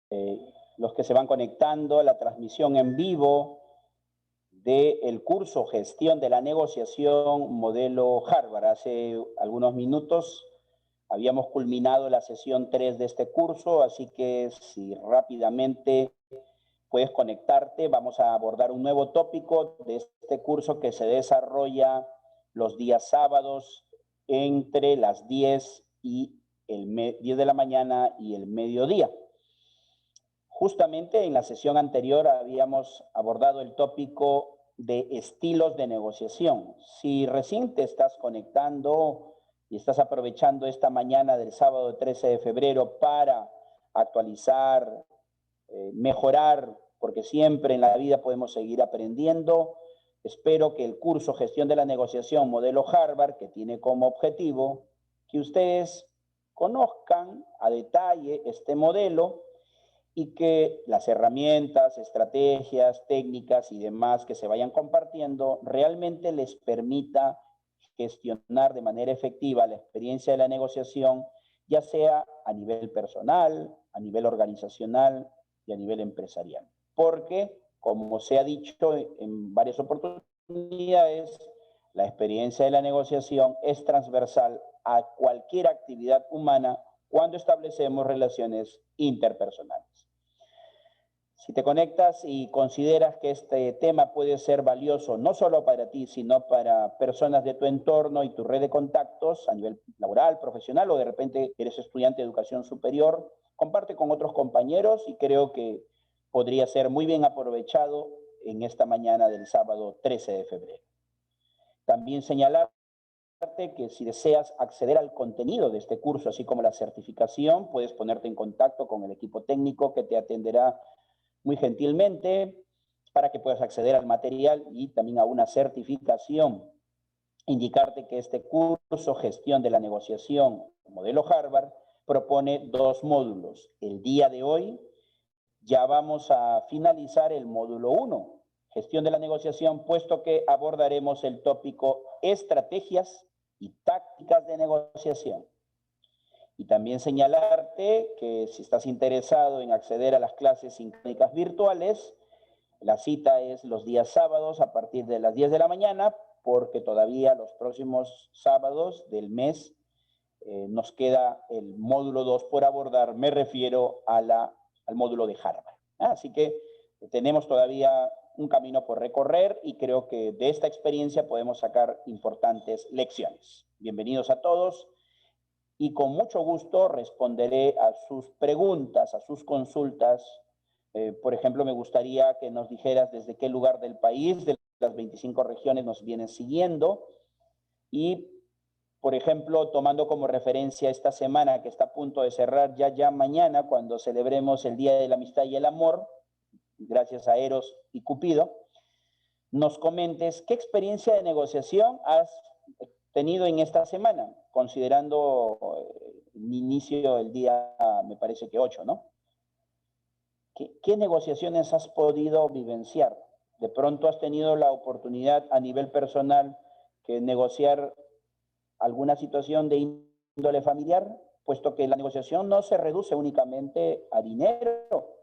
los que se van conectando a la transmisión en vivo del curso Gestión de la Negociación Modelo Harvard. Hace algunos minutos habíamos culminado la sesión 3 de este curso, así que si rápidamente puedes conectarte, vamos a abordar un nuevo tópico de este curso que se desarrolla los días sábados entre las 10 de la mañana y el mediodía. Justamente en la sesión anterior habíamos abordado el tópico de estilos de negociación. Si recién te estás conectando y estás aprovechando esta mañana del sábado 13 de febrero para actualizar, mejorar, porque siempre en la vida podemos seguir aprendiendo, espero que el curso Gestión de la Negociación Modelo Harvard, que tiene como objetivo que ustedes conozcan a detalle este modelo y que las herramientas, estrategias, técnicas y demás que se vayan compartiendo realmente les permita gestionar de manera efectiva la experiencia de la negociación, ya sea a nivel personal, a nivel organizacional y a nivel empresarial. Porque, como se ha dicho en varias oportunidades, la experiencia de la negociación es transversal a cualquier actividad humana cuando establecemos relaciones interpersonales. Si te conectas y consideras que este tema puede ser valioso no solo para ti, sino para personas de tu entorno y tu red de contactos a nivel laboral, profesional, o de repente eres estudiante de educación superior, comparte con otros compañeros y creo que podría ser muy bien aprovechado en esta mañana del sábado 13 de febrero. También señalarte que si deseas acceder al contenido de este curso, así como la certificación, puedes ponerte en contacto con el equipo técnico que te atenderá muy gentilmente para que puedas acceder al material y también a una certificación. Indicarte que este curso, Gestión de la Negociación Modelo Harvard, propone 2 módulos. El día de hoy ya vamos a finalizar el módulo 1, Gestión de la Negociación, puesto que abordaremos el tópico Estrategias y Tácticas de Negociación. Y también señalarte que si estás interesado en acceder a las clases sincrónicas virtuales, la cita es los días sábados a partir de las 10 de la mañana, porque todavía los próximos sábados del mes nos queda el módulo 2 por abordar, me refiero a al módulo de Harvard. Así que tenemos todavía un camino por recorrer y creo que de esta experiencia podemos sacar importantes lecciones. Bienvenidos a todos. Y con mucho gusto responderé a sus preguntas, a sus consultas. Por ejemplo, me gustaría que nos dijeras desde qué lugar del país, de las 25 regiones, nos vienen siguiendo. Y, por ejemplo, tomando como referencia esta semana que está a punto de cerrar ya mañana, cuando celebremos el Día de la Amistad y el Amor, gracias a Eros y Cupido, nos comentes qué experiencia de negociación has tenido en esta semana, considerando el inicio del día, me parece que 8, ¿no? ¿Qué negociaciones has podido vivenciar? De pronto has tenido la oportunidad a nivel personal que negociar alguna situación de índole familiar, puesto que la negociación no se reduce únicamente a dinero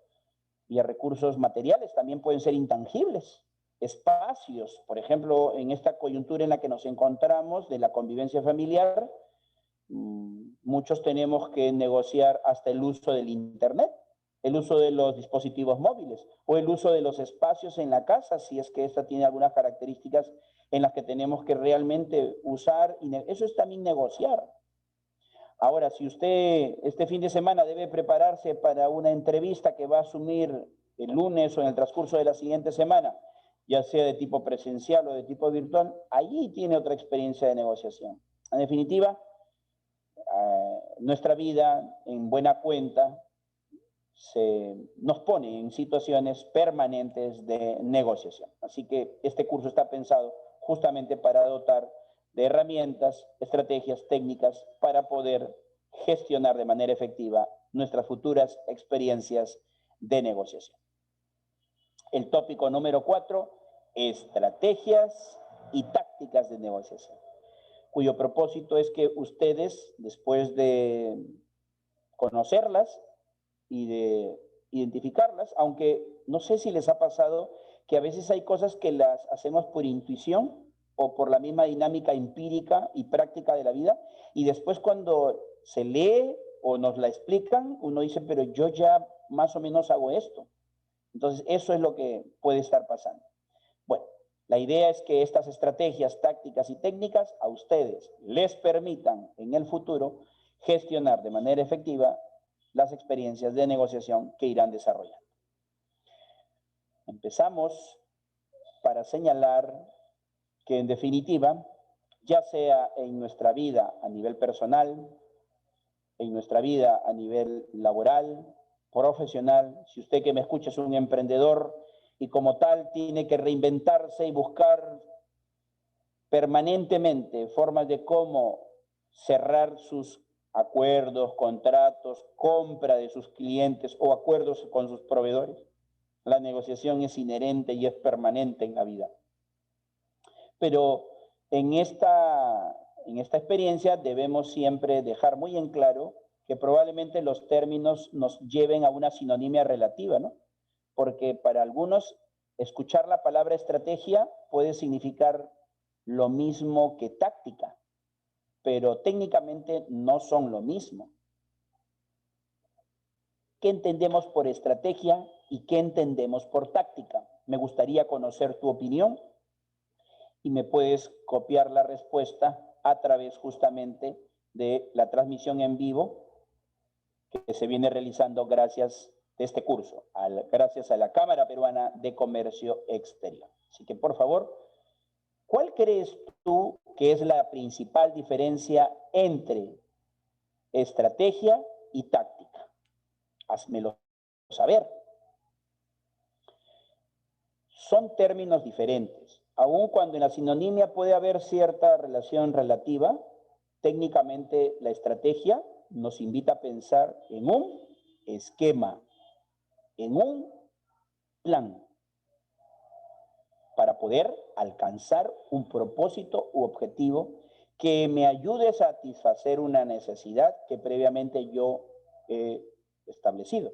y a recursos materiales, también pueden ser intangibles. Espacios, por ejemplo, en esta coyuntura en la que nos encontramos de la convivencia familiar, muchos tenemos que negociar hasta el uso del internet, el uso de los dispositivos móviles o el uso de los espacios en la casa, si es que esta tiene algunas características en las que tenemos que realmente usar, y eso es también negociar. Ahora, si usted este fin de semana debe prepararse para una entrevista que va a asumir el lunes o en el transcurso de la siguiente semana, ya sea de tipo presencial o de tipo virtual, allí tiene otra experiencia de negociación. En definitiva, nuestra vida en buena cuenta nos pone en situaciones permanentes de negociación. Así que este curso está pensado justamente para dotar de herramientas, estrategias, técnicas para poder gestionar de manera efectiva nuestras futuras experiencias de negociación. El tópico número 4, estrategias y tácticas de negociación, cuyo propósito es que ustedes, después de conocerlas y de identificarlas, aunque no sé si les ha pasado que a veces hay cosas que las hacemos por intuición o por la misma dinámica empírica y práctica de la vida, y después cuando se lee o nos la explican, uno dice, pero yo ya más o menos hago esto. Entonces, eso es lo que puede estar pasando. Bueno, la idea es que estas estrategias, tácticas y técnicas a ustedes les permitan en el futuro gestionar de manera efectiva las experiencias de negociación que irán desarrollando. Empezamos para señalar que en definitiva, ya sea en nuestra vida a nivel personal, en nuestra vida a nivel laboral, profesional, si usted que me escucha es un emprendedor y como tal tiene que reinventarse y buscar permanentemente formas de cómo cerrar sus acuerdos, contratos, compra de sus clientes o acuerdos con sus proveedores. La negociación es inherente y es permanente en la vida. Pero en esta experiencia debemos siempre dejar muy en claro que probablemente los términos nos lleven a una sinonimia relativa, ¿no? Porque para algunos escuchar la palabra estrategia puede significar lo mismo que táctica, pero técnicamente no son lo mismo. ¿Qué entendemos por estrategia y qué entendemos por táctica? Me gustaría conocer tu opinión y me puedes copiar la respuesta a través justamente de la transmisión en vivo que se viene realizando gracias a este curso, gracias a la Cámara Peruana de Comercio Exterior. Así que, por favor, ¿cuál crees tú que es la principal diferencia entre estrategia y táctica? Házmelo saber. Son términos diferentes. Aun cuando en la sinonimia puede haber cierta relación relativa, técnicamente la estrategia nos invita a pensar en un esquema, en un plan, para poder alcanzar un propósito u objetivo que me ayude a satisfacer una necesidad que previamente yo he establecido.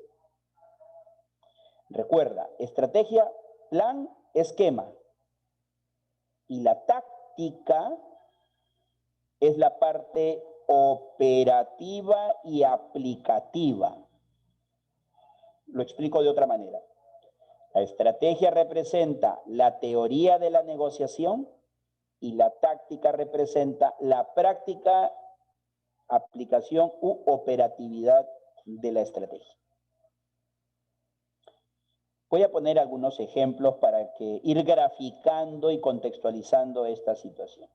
Recuerda, estrategia, plan, esquema. Y la táctica es la parte operativa y aplicativa. Lo explico de otra manera. La estrategia representa la teoría de la negociación y la táctica representa la práctica, aplicación u operatividad de la estrategia. Voy a poner algunos ejemplos para ir graficando y contextualizando esta situación.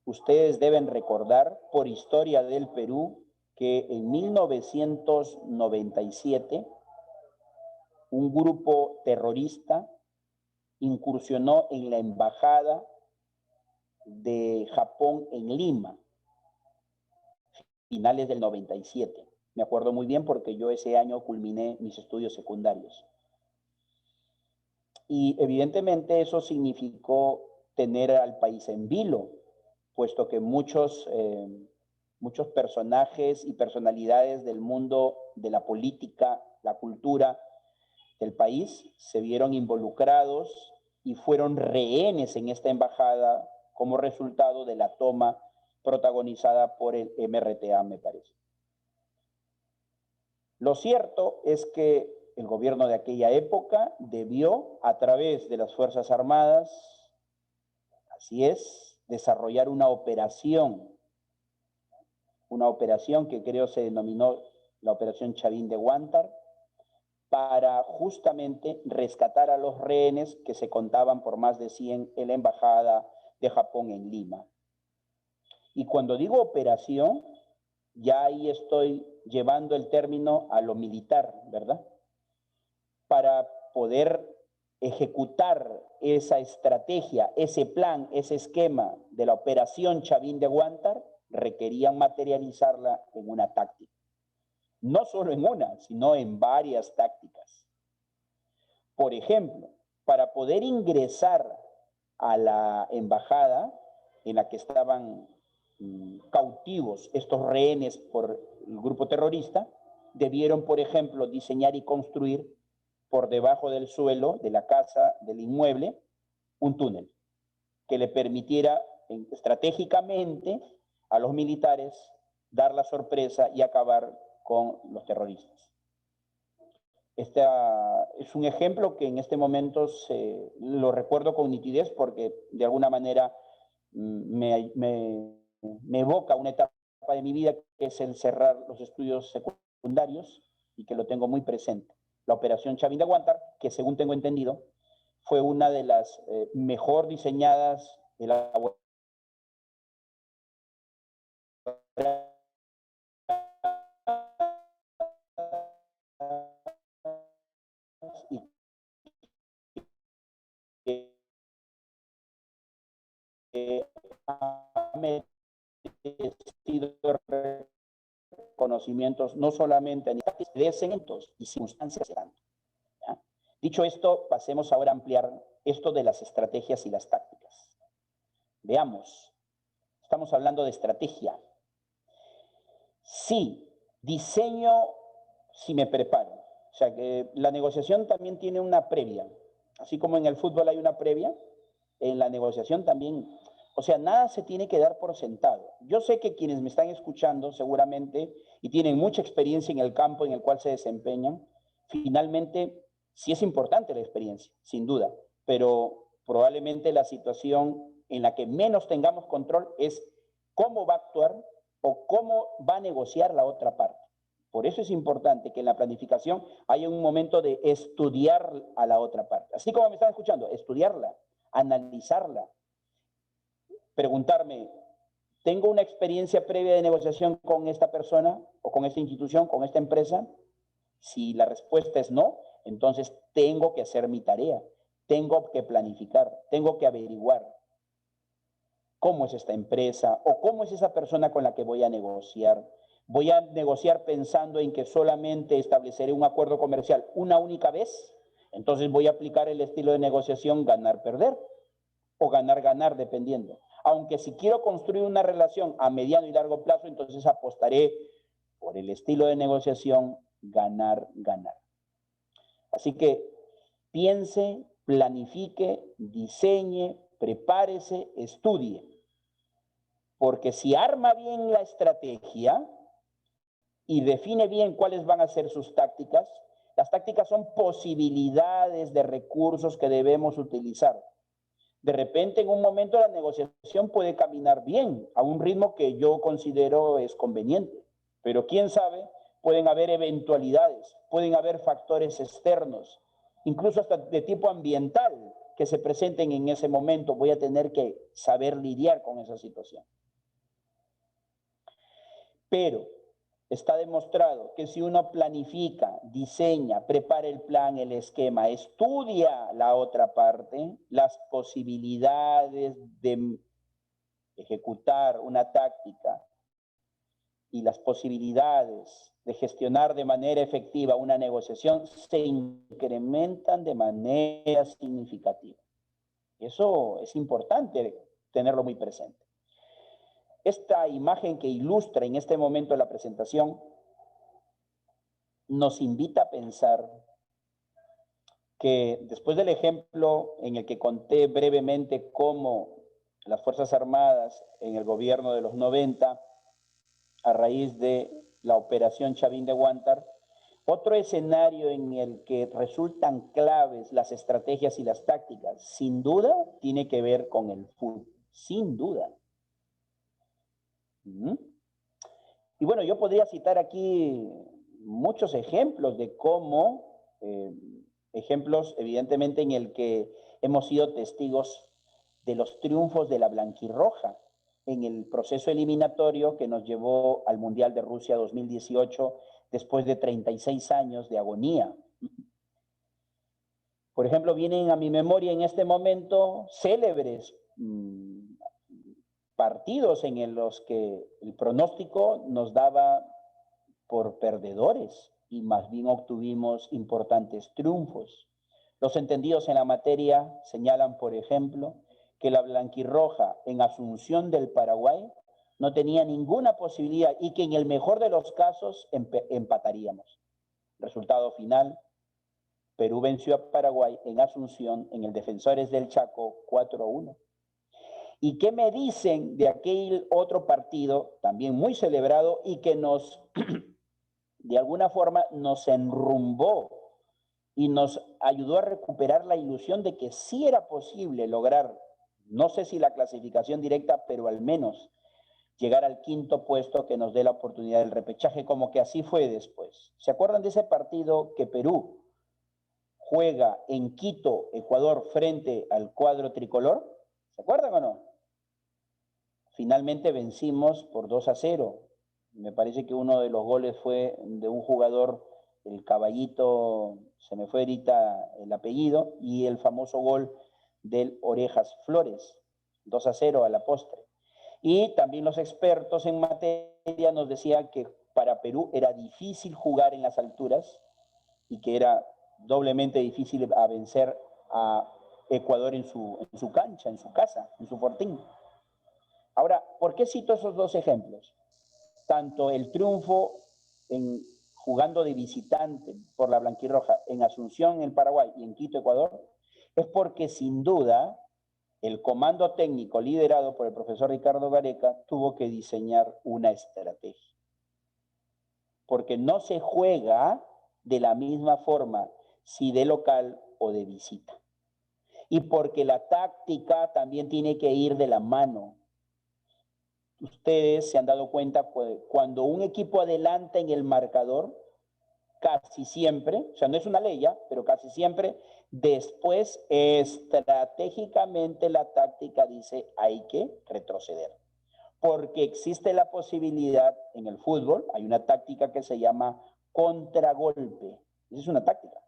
Ustedes deben recordar por historia del Perú que en 1997 un grupo terrorista incursionó en la embajada de Japón en Lima, finales del 97. Me acuerdo muy bien porque yo ese año culminé mis estudios secundarios. Y evidentemente eso significó tener al país en vilo, puesto que muchos personajes y personalidades del mundo de la política, la cultura del país se vieron involucrados y fueron rehenes en esta embajada como resultado de la toma protagonizada por el MRTA, me parece. Lo cierto es que el gobierno de aquella época debió, a través de las Fuerzas Armadas, así es, desarrollar una operación que creo se denominó la Operación Chavín de Huántar, para justamente rescatar a los rehenes que se contaban por más de 100 en la Embajada de Japón en Lima. Y cuando digo operación, ya ahí estoy llevando el término a lo militar, ¿verdad? Para poder ejecutar esa estrategia, ese plan, ese esquema de la Operación Chavín de Huántar, requerían materializarla en una táctica. No solo en una, sino en varias tácticas. Por ejemplo, para poder ingresar a la embajada en la que estaban cautivos estos rehenes por el grupo terrorista, debieron, por ejemplo, diseñar y construir por debajo del suelo de la casa, del inmueble, un túnel que le permitiera estratégicamente a los militares dar la sorpresa y acabar con los terroristas. Este es un ejemplo que en este momento lo recuerdo con nitidez porque de alguna manera me evoca una etapa de mi vida que es el cerrar los estudios secundarios y que lo tengo muy presente. La operación Chavín de Huántar, que según tengo entendido, fue una de las mejor diseñadas, elaboradas y que ha merecido reconocimientos no solamente a nivel de eventos y circunstancias. ¿Ya? Dicho esto, pasemos ahora a ampliar esto de las estrategias y las tácticas. Veamos, estamos hablando de estrategia. Sí, diseño si me preparo. O sea, que la negociación también tiene una previa. Así como en el fútbol hay una previa, en la negociación también. O sea, nada se tiene que dar por sentado. Yo sé que quienes me están escuchando seguramente y tienen mucha experiencia en el campo en el cual se desempeñan, finalmente sí es importante la experiencia, sin duda, pero probablemente la situación en la que menos tengamos control es cómo va a actuar o cómo va a negociar la otra parte. Por eso es importante que en la planificación haya un momento de estudiar a la otra parte. Así como me están escuchando, estudiarla, analizarla, preguntarme, ¿tengo una experiencia previa de negociación con esta persona o con esta institución, con esta empresa? Si la respuesta es no, entonces tengo que hacer mi tarea, tengo que planificar, tengo que averiguar cómo es esta empresa o cómo es esa persona con la que voy a negociar. Voy a negociar pensando en que solamente estableceré un acuerdo comercial una única vez, entonces voy a aplicar el estilo de negociación ganar-perder o ganar-ganar, dependiendo. Aunque si quiero construir una relación a mediano y largo plazo, entonces apostaré por el estilo de negociación ganar-ganar. Así que piense, planifique, diseñe, prepárese, estudie. Porque si arma bien la estrategia y define bien cuáles van a ser sus tácticas, las tácticas son posibilidades de recursos que debemos utilizar. De repente, en un momento la negociación puede caminar bien, a un ritmo que yo considero es conveniente. Pero quién sabe, pueden haber eventualidades, pueden haber factores externos, incluso hasta de tipo ambiental, que se presenten en ese momento. Voy a tener que saber lidiar con esa situación. Pero está demostrado que si uno planifica, diseña, prepara el plan, el esquema, estudia la otra parte, las posibilidades de ejecutar una táctica y las posibilidades de gestionar de manera efectiva una negociación se incrementan de manera significativa. Eso es importante tenerlo muy presente. Esta imagen que ilustra en este momento la presentación nos invita a pensar que después del ejemplo en el que conté brevemente cómo las Fuerzas Armadas en el gobierno de los 90, a raíz de la operación Chavín de Huántar, otro escenario en el que resultan claves las estrategias y las tácticas, sin duda, tiene que ver con el fútbol, sin duda. Y bueno, yo podría citar aquí muchos ejemplos de cómo, ejemplos evidentemente en el que hemos sido testigos de los triunfos de la blanquirroja en el proceso eliminatorio que nos llevó al Mundial de Rusia 2018 después de 36 años de agonía. Por ejemplo, vienen a mi memoria en este momento célebres partidos en los que el pronóstico nos daba por perdedores y más bien obtuvimos importantes triunfos. Los entendidos en la materia señalan, por ejemplo, que la blanquirroja en Asunción del Paraguay no tenía ninguna posibilidad y que en el mejor de los casos empataríamos. Resultado final, Perú venció a Paraguay en Asunción, en el Defensores del Chaco, 4-1. ¿Y qué me dicen de aquel otro partido, también muy celebrado, y que nos, de alguna forma, nos enrumbó y nos ayudó a recuperar la ilusión de que sí era posible lograr, no sé si la clasificación directa, pero al menos llegar al quinto puesto que nos dé la oportunidad del repechaje, como que así fue después? ¿Se acuerdan de ese partido que Perú juega en Quito, Ecuador, frente al cuadro tricolor? ¿Se acuerdan o no? Finalmente vencimos por 2-0. Me parece que uno de los goles fue de un jugador, el Caballito, se me fue ahorita el apellido, y el famoso gol del Orejas Flores, 2-0 a la postre. Y también los expertos en materia nos decían que para Perú era difícil jugar en las alturas y que era doblemente difícil a vencer a Ecuador en su cancha, en su casa, en su fortín. Ahora, ¿por qué cito esos dos ejemplos? Tanto el triunfo jugando de visitante por la blanquirroja en Asunción, en Paraguay, y en Quito, Ecuador, es porque sin duda el comando técnico liderado por el profesor Ricardo Gareca tuvo que diseñar una estrategia. Porque no se juega de la misma forma si de local o de visita. Y porque la táctica también tiene que ir de la mano. Ustedes se han dado cuenta, pues, cuando un equipo adelanta en el marcador, casi siempre, o sea, no es una ley ya, pero casi siempre, después estratégicamente la táctica dice hay que retroceder. Porque existe la posibilidad en el fútbol, hay una táctica que se llama contragolpe. Esa es una táctica.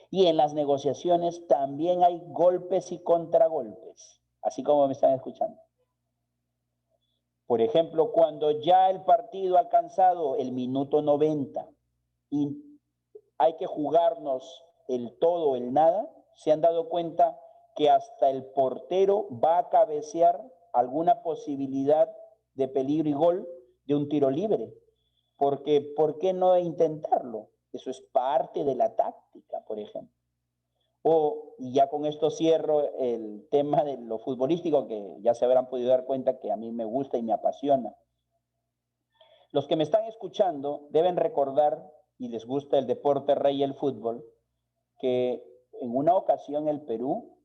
Y en las negociaciones también hay golpes y contragolpes, así como me están escuchando. Por ejemplo, cuando ya el partido ha alcanzado el minuto 90 y hay que jugarnos el todo o el nada, se han dado cuenta que hasta el portero va a cabecear alguna posibilidad de peligro y gol de un tiro libre. Porque, ¿por qué no intentarlo? Eso es parte de la táctica, por ejemplo. Y ya con esto cierro el tema de lo futbolístico, que ya se habrán podido dar cuenta que a mí me gusta y me apasiona. Los que me están escuchando deben recordar, y les gusta el deporte rey, el fútbol, que en una ocasión el Perú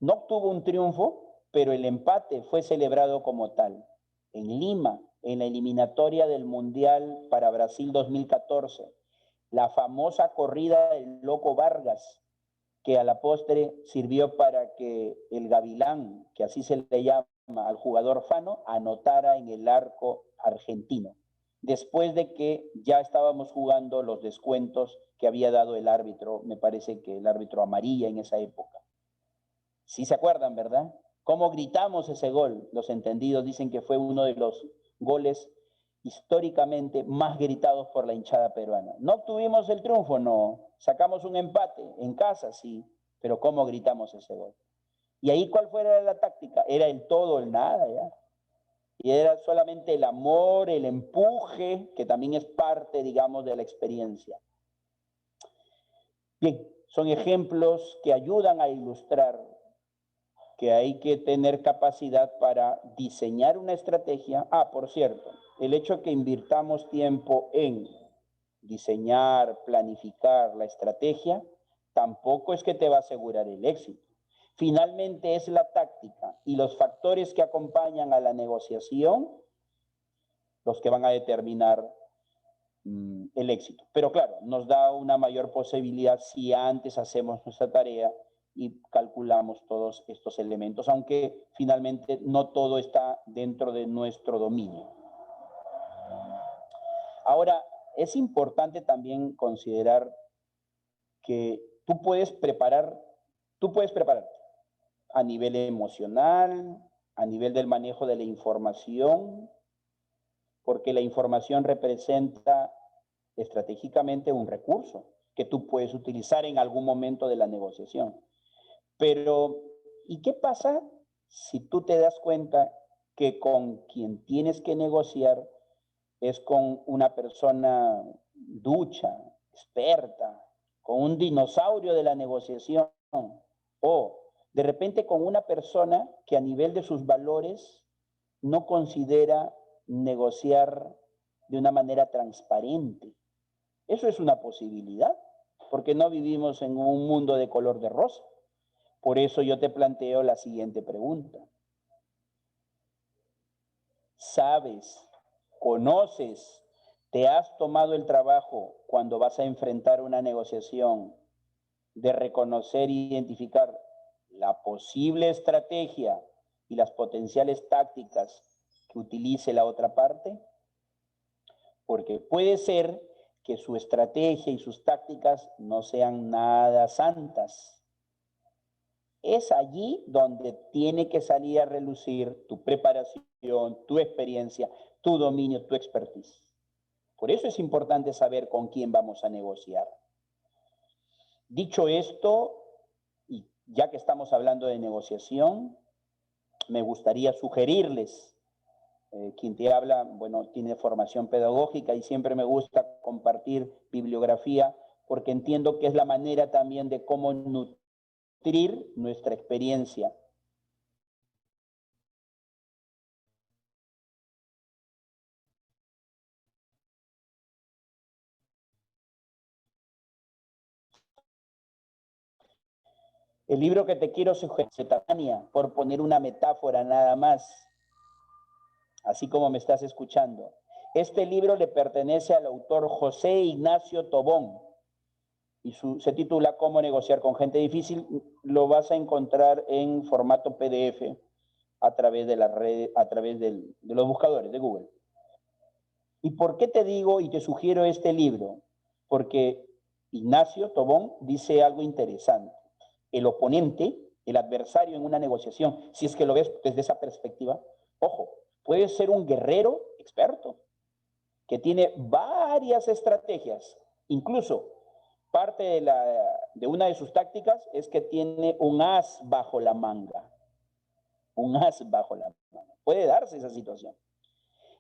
no obtuvo un triunfo, pero el empate fue celebrado como tal. En Lima, en la eliminatoria del Mundial para Brasil 2014, la famosa corrida del Loco Vargas, que a la postre sirvió para que el Gavilán, que así se le llama al jugador Fano, anotara en el arco argentino, después de que ya estábamos jugando los descuentos que había dado el árbitro, me parece que el árbitro amarilla en esa época. Sí se acuerdan, ¿verdad? ¿Cómo gritamos ese gol? Los entendidos dicen que fue uno de los goles históricamente más gritados por la hinchada peruana. ¿No obtuvimos el triunfo? No. ¿Sacamos un empate? En casa, sí. Pero ¿cómo gritamos ese gol? Y ahí, ¿cuál fue la táctica? Era el todo o el nada, ¿ya? Y era solamente el amor, el empuje, que también es parte, digamos, de la experiencia. Bien, son ejemplos que ayudan a ilustrar que hay que tener capacidad para diseñar una estrategia. Por cierto, el hecho de que invirtamos tiempo en diseñar, planificar la estrategia, tampoco es que te va a asegurar el éxito. Finalmente es la táctica y los factores que acompañan a la negociación los que van a determinar el éxito. Pero claro, nos da una mayor posibilidad si antes hacemos nuestra tarea y calculamos todos estos elementos, aunque finalmente no todo está dentro de nuestro dominio. Ahora, es importante también considerar que tú puedes prepararte a nivel emocional, a nivel del manejo de la información, porque la información representa estratégicamente un recurso que tú puedes utilizar en algún momento de la negociación. Pero, ¿y qué pasa si tú te das cuenta que con quien tienes que negociar es con una persona ducha, experta, con un dinosaurio de la negociación, o de repente con una persona que a nivel de sus valores no considera negociar de una manera transparente. Eso es una posibilidad, porque no vivimos en un mundo de color de rosa. Por eso yo te planteo la siguiente pregunta. ¿Sabes, conoces, te has tomado el trabajo cuando vas a enfrentar una negociación de reconocer e identificar la posible estrategia y las potenciales tácticas que utilice la otra parte? Porque puede ser que su estrategia y sus tácticas no sean nada santas. Es allí donde tiene que salir a relucir tu preparación, tu experiencia, tu dominio, tu expertise. Por eso es importante saber con quién vamos a negociar. Dicho esto, y ya que estamos hablando de negociación, me gustaría sugerirles, quien te habla, bueno, tiene formación pedagógica y siempre me gusta compartir bibliografía porque entiendo que es la manera también de cómo nutrir nuestra experiencia. El libro que te quiero sugerir, por poner una metáfora nada más, así como me estás escuchando. Este libro le pertenece al autor José Ignacio Tobón y se titula Cómo negociar con gente difícil. Lo vas a encontrar en formato PDF a través de la red, a través de los buscadores de Google. ¿Y por qué te digo y te sugiero este libro? Porque Ignacio Tobón dice algo interesante. El oponente, el adversario en una negociación, si es que lo ves desde esa perspectiva, ojo, puede ser un guerrero experto que tiene varias estrategias. Incluso parte de una de sus tácticas es que tiene un as bajo la manga. Un as bajo la manga. Puede darse esa situación.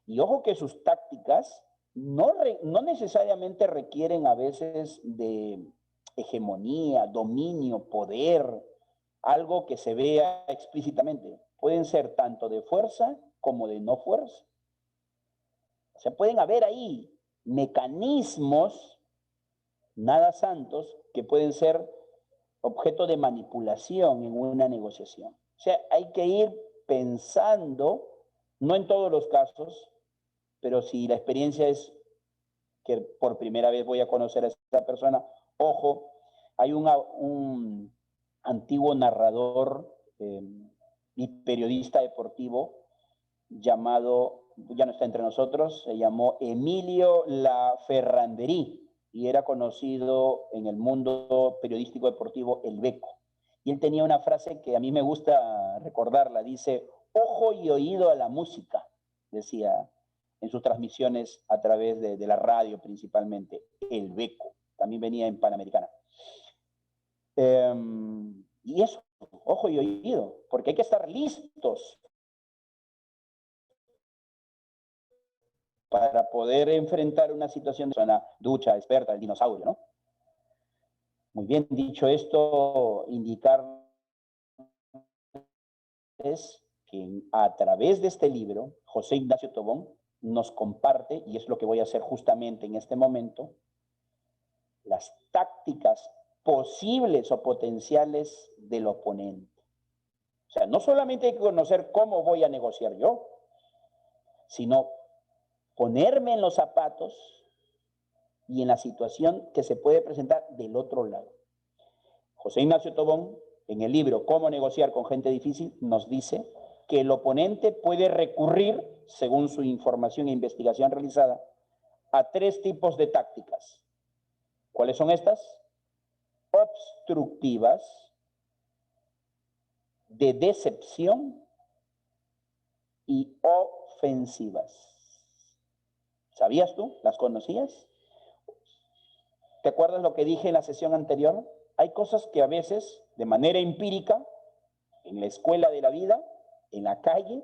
Y ojo que sus tácticas no necesariamente requieren a veces de hegemonía, dominio, poder, algo que se vea explícitamente. Pueden ser tanto de fuerza como de no fuerza. O sea, pueden haber ahí mecanismos nada santos que pueden ser objeto de manipulación en una negociación. O sea, hay que ir pensando, no en todos los casos, pero si la experiencia es que por primera vez voy a conocer a esta persona, ojo, hay un antiguo narrador y periodista deportivo llamado, ya no está entre nosotros, se llamó Emilio La Ferranderí y era conocido en el mundo periodístico deportivo el Beco. Y él tenía una frase que a mí me gusta recordarla, dice, ojo y oído a la música, decía en sus transmisiones a través de la radio principalmente, el Beco, también venía en Panamericana. Y eso, ojo y oído, porque hay que estar listos para poder enfrentar una situación de persona ducha, experta, el dinosaurio, ¿no? Muy bien, dicho esto, indicar es que a través de este libro, José Ignacio Tobón nos comparte, y es lo que voy a hacer justamente en este momento, las tácticas posibles o potenciales del oponente. O sea, no solamente hay que conocer cómo voy a negociar yo, sino ponerme en los zapatos y en la situación que se puede presentar del otro lado. José Ignacio Tobón, en el libro Cómo negociar con gente difícil, nos dice que el oponente puede recurrir, según su información e investigación realizada, a 3 tipos de tácticas. ¿Cuáles son estas? Obstructivas, de decepción y ofensivas. ¿Sabías tú? ¿Las conocías? ¿Te acuerdas lo que dije en la sesión anterior? Hay cosas que a veces, de manera empírica, en la escuela de la vida, en la calle,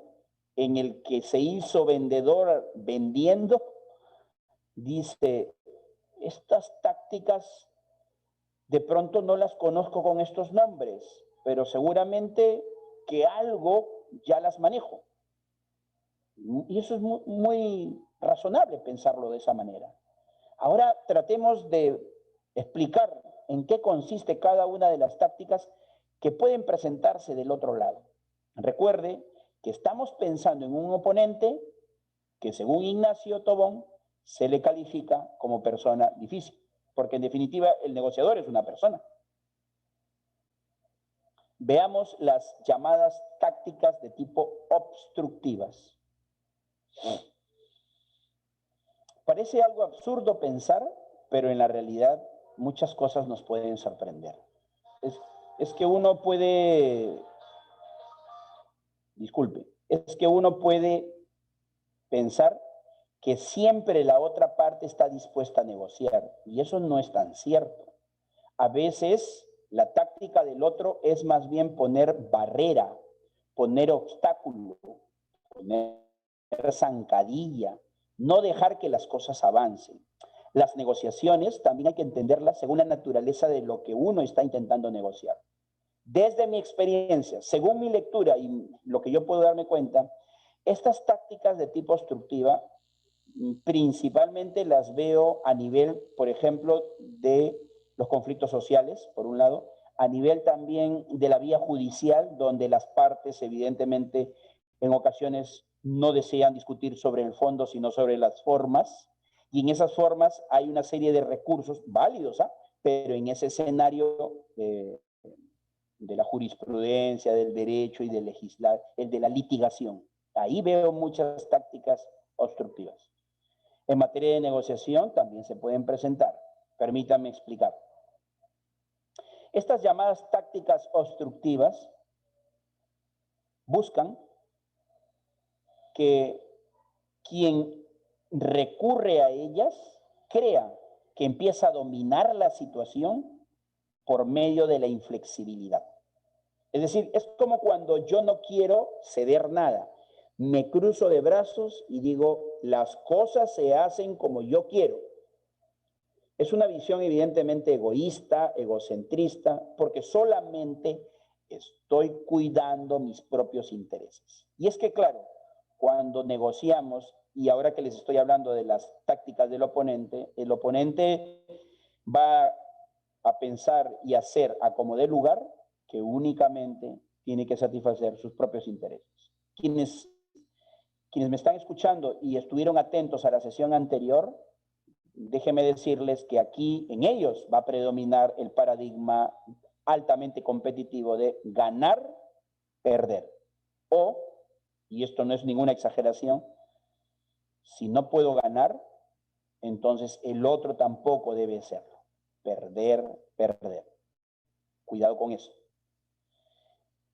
en el que se hizo vendedor vendiendo, dice, estas tácticas de pronto no las conozco con estos nombres, pero seguramente que algo ya las manejo. Y eso es muy razonable pensarlo de esa manera. Ahora tratemos de explicar en qué consiste cada una de las tácticas que pueden presentarse del otro lado. Recuerde que estamos pensando en un oponente que, según Ignacio Tobón, se le califica como persona difícil, porque en definitiva el negociador es una persona. Veamos las llamadas tácticas de tipo obstructivas. Parece algo absurdo pensar, pero en la realidad muchas cosas nos pueden sorprender. Es que uno puede pensar que siempre la otra parte está dispuesta a negociar, y eso no es tan cierto. A veces la táctica del otro es más bien poner barrera, poner obstáculo, poner zancadilla, no dejar que las cosas avancen. Las negociaciones también hay que entenderlas según la naturaleza de lo que uno está intentando negociar. Desde mi experiencia, según mi lectura y lo que yo puedo darme cuenta, estas tácticas de tipo obstructiva principalmente las veo a nivel, por ejemplo, de los conflictos sociales, por un lado, a nivel también de la vía judicial, donde las partes evidentemente en ocasiones no desean discutir sobre el fondo, sino sobre las formas, y en esas formas hay una serie de recursos válidos, pero en ese escenario de la jurisprudencia, del derecho y del legislar, el de la litigación. Ahí veo muchas tácticas obstructivas. En materia de negociación también se pueden presentar. Permítanme explicar. Estas llamadas tácticas obstructivas buscan que quien recurre a ellas crea que empieza a dominar la situación por medio de la inflexibilidad. Es decir, es como cuando yo no quiero ceder nada. Me cruzo de brazos y digo, las cosas se hacen como yo quiero. Es una visión evidentemente egoísta, egocentrista, porque solamente estoy cuidando mis propios intereses. Y es que, claro, cuando negociamos, y ahora que les estoy hablando de las tácticas del oponente, el oponente va a pensar y hacer a como dé lugar que únicamente tiene que satisfacer sus propios intereses. Quienes me están escuchando y estuvieron atentos a la sesión anterior, déjenme decirles que aquí en ellos va a predominar el paradigma altamente competitivo de ganar, perder. O, y esto no es ninguna exageración, si no puedo ganar, entonces el otro tampoco debe serlo. Perder, perder. Cuidado con eso.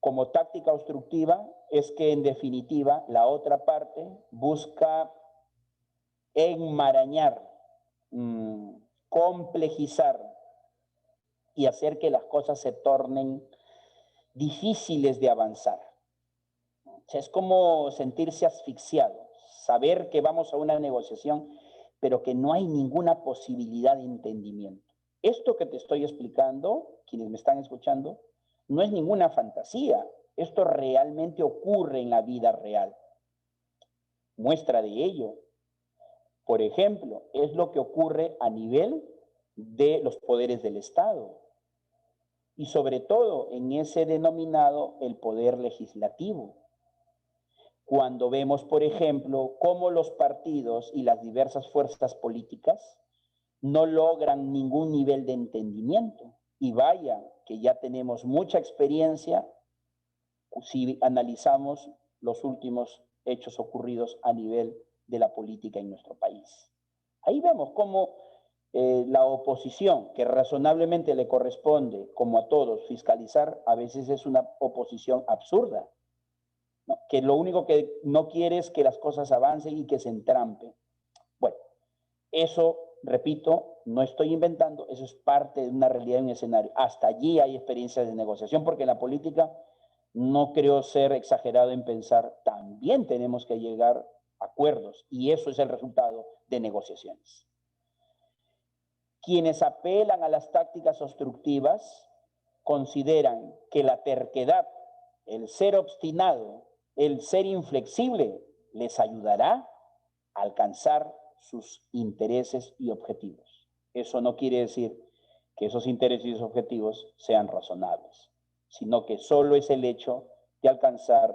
Como táctica obstructiva es que en definitiva la otra parte busca enmarañar, complejizar y hacer que las cosas se tornen difíciles de avanzar. O sea, es como sentirse asfixiado, saber que vamos a una negociación, pero que no hay ninguna posibilidad de entendimiento. Esto que te estoy explicando, quienes me están escuchando, no es ninguna fantasía. Esto realmente ocurre en la vida real. Muestra de ello, por ejemplo, es lo que ocurre a nivel de los poderes del Estado y sobre todo en ese denominado el poder legislativo. Cuando vemos, por ejemplo, cómo los partidos y las diversas fuerzas políticas no logran ningún nivel de entendimiento. Y vaya que ya tenemos mucha experiencia si analizamos los últimos hechos ocurridos a nivel de la política en nuestro país. Ahí vemos cómo la oposición, que razonablemente le corresponde, como a todos, fiscalizar, a veces es una oposición absurda, ¿no? Que lo único que no quiere es que las cosas avancen y que se entrampen. Bueno, eso, repito, no estoy inventando, eso es parte de una realidad, de un escenario. Hasta allí hay experiencias de negociación, porque en la política no creo ser exagerado en pensar, también tenemos que llegar a acuerdos y eso es el resultado de negociaciones. Quienes apelan a las tácticas obstructivas consideran que la terquedad, el ser obstinado, el ser inflexible, les ayudará a alcanzar sus intereses y objetivos. Eso no quiere decir que esos intereses y objetivos sean razonables, sino que solo es el hecho de alcanzar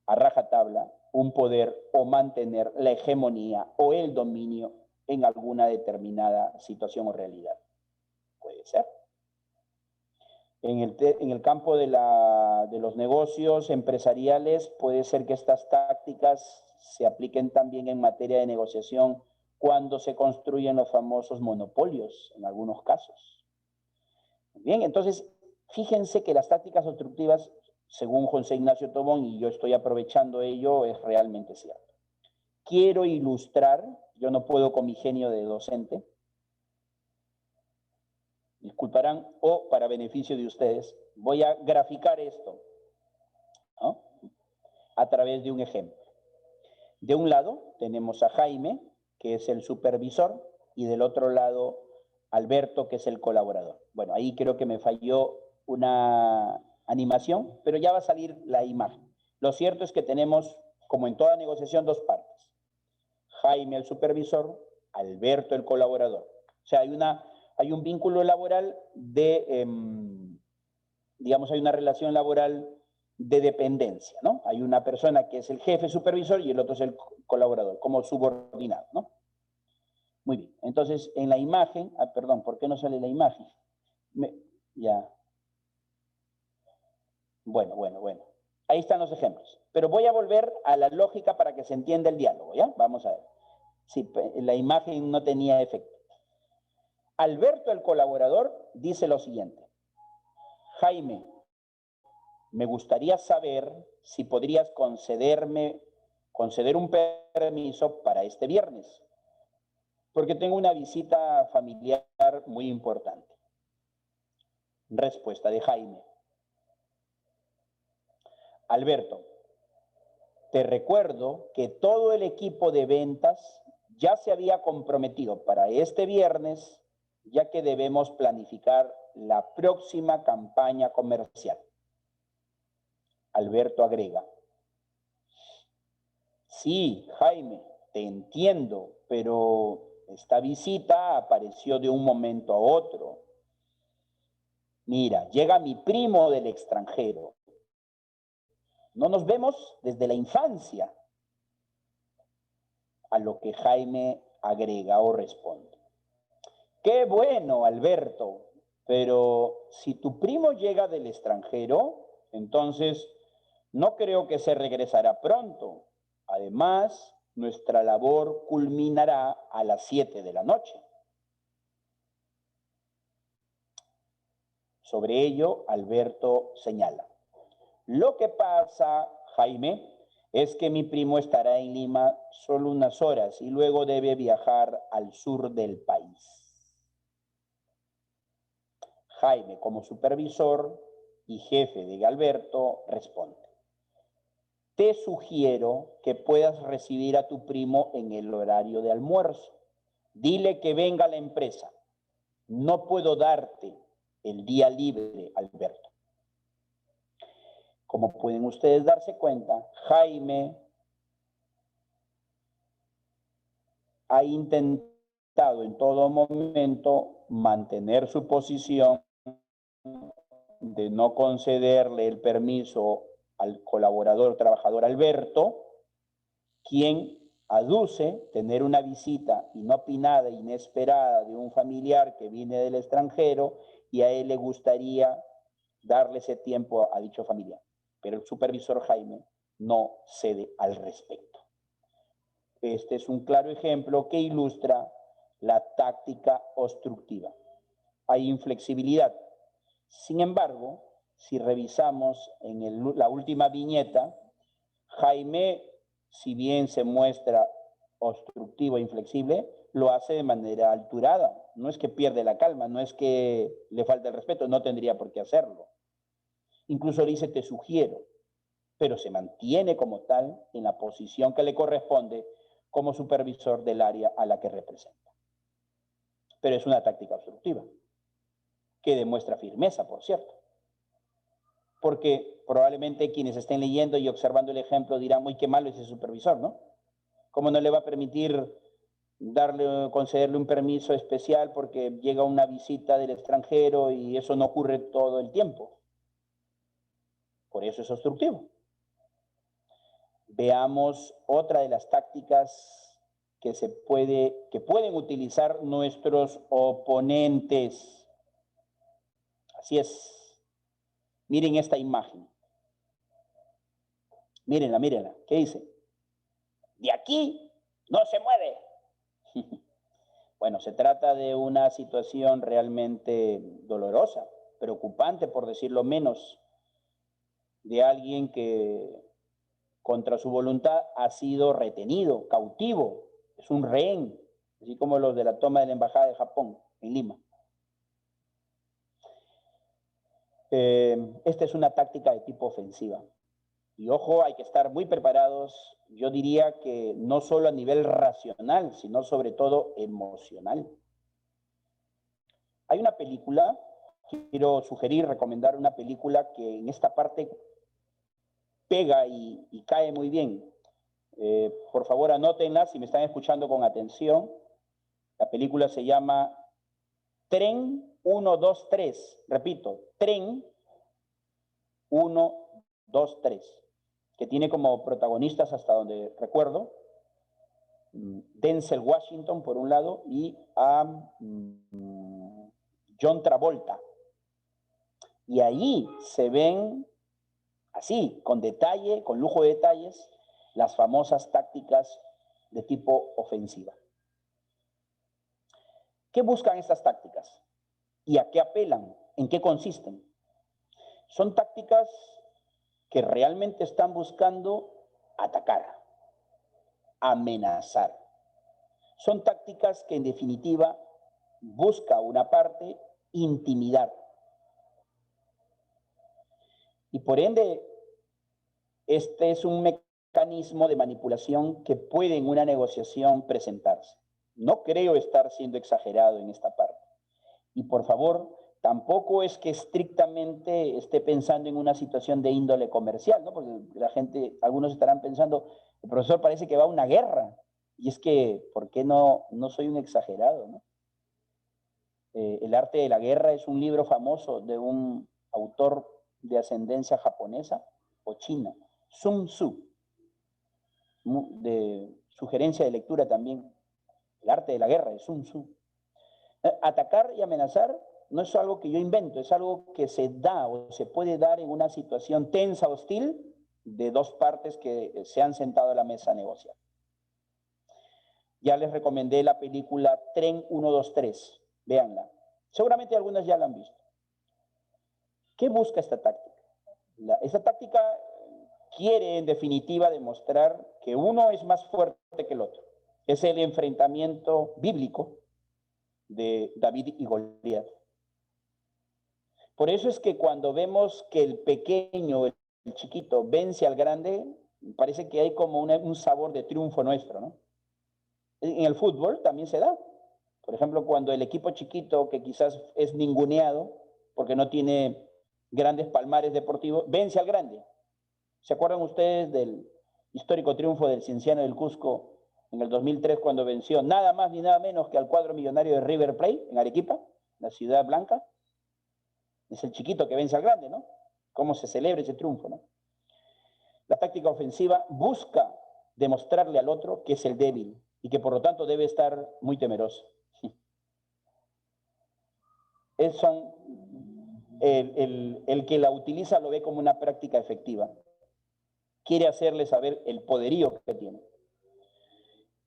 a rajatabla un poder o mantener la hegemonía o el dominio en alguna determinada situación o realidad. Puede ser. En el campo de los negocios empresariales, puede ser que estas tácticas se apliquen también en materia de negociación cuando se construyen los famosos monopolios, en algunos casos. Bien, entonces, fíjense que las tácticas obstructivas, según José Ignacio Tobón, y yo estoy aprovechando ello, es realmente cierto. Quiero ilustrar, yo no puedo con mi genio de docente, disculparán, o para beneficio de ustedes, voy a graficar esto, ¿no?, a través de un ejemplo. De un lado tenemos a Jaime, que es el supervisor, y del otro lado Alberto, que es el colaborador. Bueno, ahí creo que me falló una animación, pero ya va a salir la imagen. Lo cierto es que tenemos, como en toda negociación, dos partes. Jaime, el supervisor, Alberto, el colaborador. O sea, hay un vínculo laboral de, digamos, hay una relación laboral de dependencia, ¿no? Hay una persona que es el jefe supervisor y el otro es el colaborador, como subordinado, ¿no? Muy bien. Entonces, en la imagen, perdón, ¿por qué no sale la imagen? Ya. Bueno. Ahí están los ejemplos. Pero voy a volver a la lógica para que se entienda el diálogo, ¿ya? Vamos a ver. Sí, la imagen no tenía efecto. Alberto, el colaborador, dice lo siguiente. Jaime, me gustaría saber si podrías conceder un permiso para este viernes, porque tengo una visita familiar muy importante. Respuesta de Jaime. Alberto, te recuerdo que todo el equipo de ventas ya se había comprometido para este viernes, ya que debemos planificar la próxima campaña comercial. Alberto agrega. Sí, Jaime, te entiendo, pero esta visita apareció de un momento a otro. Mira, llega mi primo del extranjero. No nos vemos desde la infancia. A lo que Jaime agrega o responde. Qué bueno, Alberto, pero si tu primo llega del extranjero, entonces no creo que se regresará pronto. Además, nuestra labor culminará a las 7 de la noche. Sobre ello, Alberto señala. Lo que pasa, Jaime, es que mi primo estará en Lima solo unas horas y luego debe viajar al sur del país. Jaime, como supervisor y jefe de Alberto, responde. Te sugiero que puedas recibir a tu primo en el horario de almuerzo. Dile que venga a la empresa. No puedo darte el día libre, Alberto. Como pueden ustedes darse cuenta, Jaime ha intentado en todo momento mantener su posición de no concederle el permiso al colaborador trabajador Alberto, quien aduce tener una visita inopinada, inesperada de un familiar que viene del extranjero y a él le gustaría darle ese tiempo a dicho familiar. Pero el supervisor Jaime no cede al respecto. Este es un claro ejemplo que ilustra la táctica obstructiva. Hay inflexibilidad. Sin embargo, si revisamos en la última viñeta, Jaime, si bien se muestra obstructivo e inflexible, lo hace de manera alturada. No es que pierde la calma, no es que le falte el respeto, no tendría por qué hacerlo. incluso le dice te sugiero, pero se mantiene como tal en la posición que le corresponde como supervisor del área a la que representa. Pero es una táctica obstructiva, que demuestra firmeza, por cierto. Porque probablemente quienes estén leyendo y observando el ejemplo dirán, muy qué malo ese supervisor, ¿no? ¿Cómo no le va a permitir concederle un permiso especial porque llega una visita del extranjero y eso no ocurre todo el tiempo? Por eso es obstructivo. Veamos otra de las tácticas que pueden utilizar nuestros oponentes. Así es. Miren esta imagen. Mírenla, mírenla. ¿Qué dice? De aquí no se mueve. Bueno, se trata de una situación realmente dolorosa, preocupante, por decirlo menos, de alguien que contra su voluntad ha sido retenido, cautivo, es un rehén, así como los de la toma de la Embajada de Japón en Lima. Esta es una táctica de tipo ofensiva. Y ojo, hay que estar muy preparados, yo diría que no solo a nivel racional, sino sobre todo emocional. Hay una película, quiero sugerir, recomendar una película que en esta parte pega y cae muy bien. Por favor, anótenla si me están escuchando con atención. La película se llama Tren 123. Repito, Tren 123. Que tiene como protagonistas, hasta donde recuerdo, Denzel Washington por un lado y a John Travolta. Y ahí se ven así, con detalle, con lujo de detalles, las famosas tácticas de tipo ofensiva. ¿Qué buscan estas tácticas? ¿Y a qué apelan? ¿En qué consisten? Son tácticas que realmente están buscando atacar, amenazar. Son tácticas que en definitiva busca una parte intimidar. Y por ende, este es un mecanismo de manipulación que puede en una negociación presentarse. No creo estar siendo exagerado en esta parte. Y por favor, tampoco es que estrictamente esté pensando en una situación de índole comercial, ¿no? Porque la gente, algunos estarán pensando, el profesor parece que va a una guerra. Y es que, ¿por qué no soy un exagerado, ¿no? El arte de la guerra es un libro famoso de un autor de ascendencia japonesa o china, Sun Tzu, de sugerencia de lectura también. El arte de la guerra es Sun Tzu. Atacar y amenazar no es algo que yo invento, es algo que se da o se puede dar en una situación tensa, hostil, de dos partes que se han sentado a la mesa a negociar. Ya les recomendé la película Tren 123, véanla. Seguramente algunas ya la han visto. ¿Qué busca esta táctica? Esta táctica quiere en definitiva demostrar que uno es más fuerte que el otro. Es el enfrentamiento bíblico de David y Goliat. Por eso es que cuando vemos que el pequeño, el chiquito, vence al grande, parece que hay como un sabor de triunfo nuestro, ¿no? En el fútbol también se da. Por ejemplo, cuando el equipo chiquito, que quizás es ninguneado, porque no tiene grandes palmares deportivos, vence al grande. ¿Se acuerdan ustedes del histórico triunfo del Cienciano del Cusco en el 2003 cuando venció nada más ni nada menos que al cuadro millonario de River Plate en Arequipa, la ciudad blanca? Es el chiquito que vence al grande, ¿no? ¿Cómo se celebra ese triunfo, no? La táctica ofensiva busca demostrarle al otro que es el débil y que por lo tanto debe estar muy temeroso. El que la utiliza lo ve como una práctica efectiva. Quiere hacerle saber el poderío que tiene.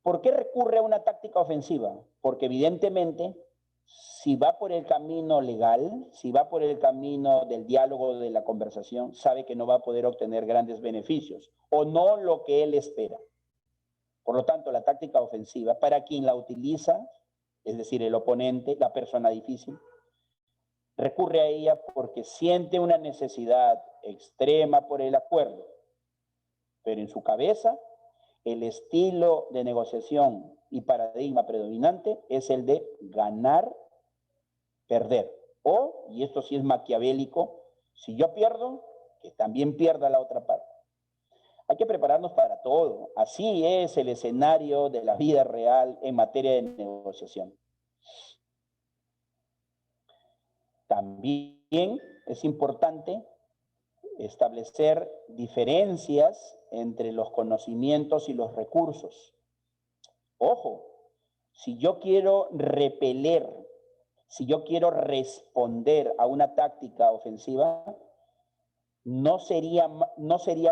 ¿Por qué recurre a una táctica ofensiva? Porque evidentemente, si va por el camino legal, si va por el camino del diálogo, de la conversación, sabe que no va a poder obtener grandes beneficios o no lo que él espera. Por lo tanto, la táctica ofensiva, para quien la utiliza, es decir, el oponente, la persona difícil, recurre a ella porque siente una necesidad extrema por el acuerdo, pero en su cabeza el estilo de negociación y paradigma predominante es el de ganar, perder. O, y esto sí es maquiavélico, si yo pierdo, que también pierda la otra parte. Hay que prepararnos para todo. Así es el escenario de la vida real en materia de negociación. También es importante establecer diferencias entre los conocimientos y los recursos. Ojo, si yo quiero repeler, si yo quiero responder a una táctica ofensiva, no sería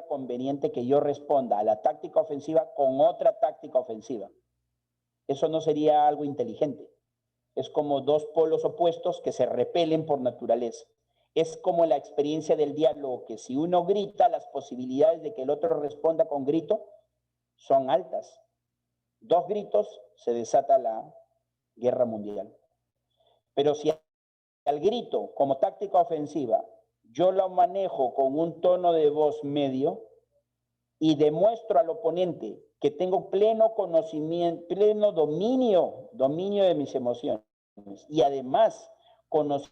conveniente que yo responda a la táctica ofensiva con otra táctica ofensiva. Eso no sería algo inteligente. Es como dos polos opuestos que se repelen por naturaleza. Es como la experiencia del diálogo, que si uno grita, las posibilidades de que el otro responda con grito son altas. 2 gritos, se desata la guerra mundial. Pero si al grito, como táctica ofensiva, yo lo manejo con un tono de voz medio y demuestro al oponente que tengo pleno conocimiento, pleno dominio de mis emociones y además conocimiento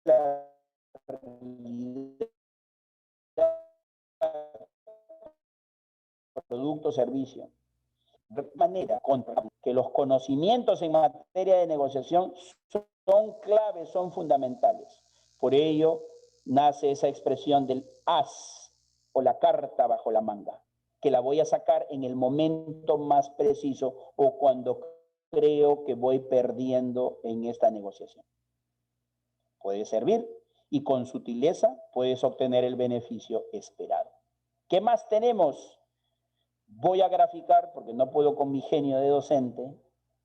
la producto o servicio. De manera que los conocimientos en materia de negociación son claves, son fundamentales. Por ello nace esa expresión del as o la carta bajo la manga, que la voy a sacar en el momento más preciso o cuando creo que voy perdiendo en esta negociación. Puede servir y con sutileza puedes obtener el beneficio esperado. ¿Qué más tenemos? Voy a graficar, porque no puedo con mi genio de docente,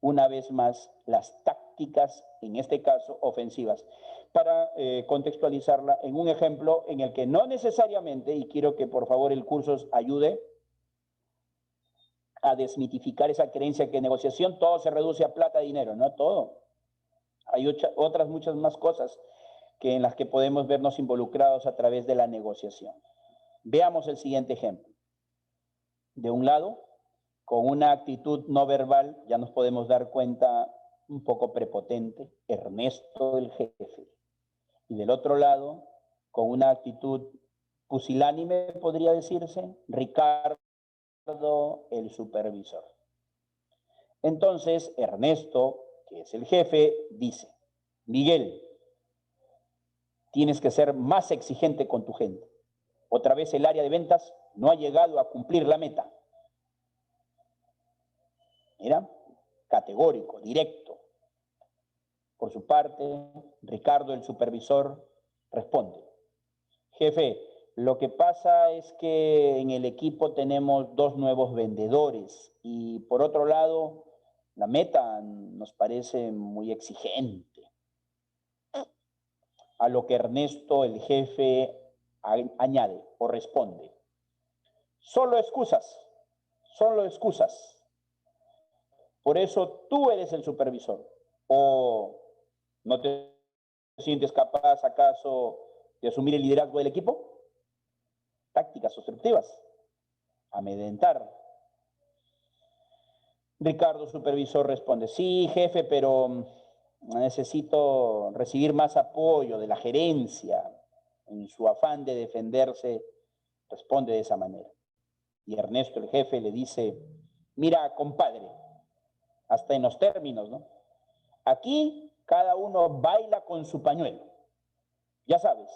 una vez más las tácticas, en este caso ofensivas, para contextualizarla en un ejemplo en el que no necesariamente, y quiero que por favor el curso ayude a desmitificar esa creencia que en negociación todo se reduce a plata, dinero, no todo. Hay otras muchas más cosas que en las que podemos vernos involucrados a través de la negociación. Veamos el siguiente ejemplo. De un lado, con una actitud no verbal, ya nos podemos dar cuenta un poco prepotente, Ernesto el jefe. Y del otro lado, con una actitud pusilánime, podría decirse, Ricardo el supervisor. Entonces, Ernesto, que es el jefe, dice, Miguel, tienes que ser más exigente con tu gente. Otra vez el área de ventas no ha llegado a cumplir la meta. Mira, categórico, directo. Por su parte, Ricardo, el supervisor, responde, jefe, lo que pasa es que en el equipo tenemos 2 nuevos vendedores y por otro lado, la meta nos parece muy exigente. A lo que Ernesto, el jefe, añade o responde, solo excusas, solo excusas. Por eso tú eres el supervisor. ¿O no te sientes capaz acaso de asumir el liderazgo del equipo? Tácticas obstructivas. Amedrentar. Ricardo, supervisor, responde, sí, jefe, pero necesito recibir más apoyo de la gerencia. En su afán de defenderse, responde de esa manera. Y Ernesto, el jefe, le dice, mira, compadre, hasta en los términos, ¿no? Aquí cada uno baila con su pañuelo. Ya sabes,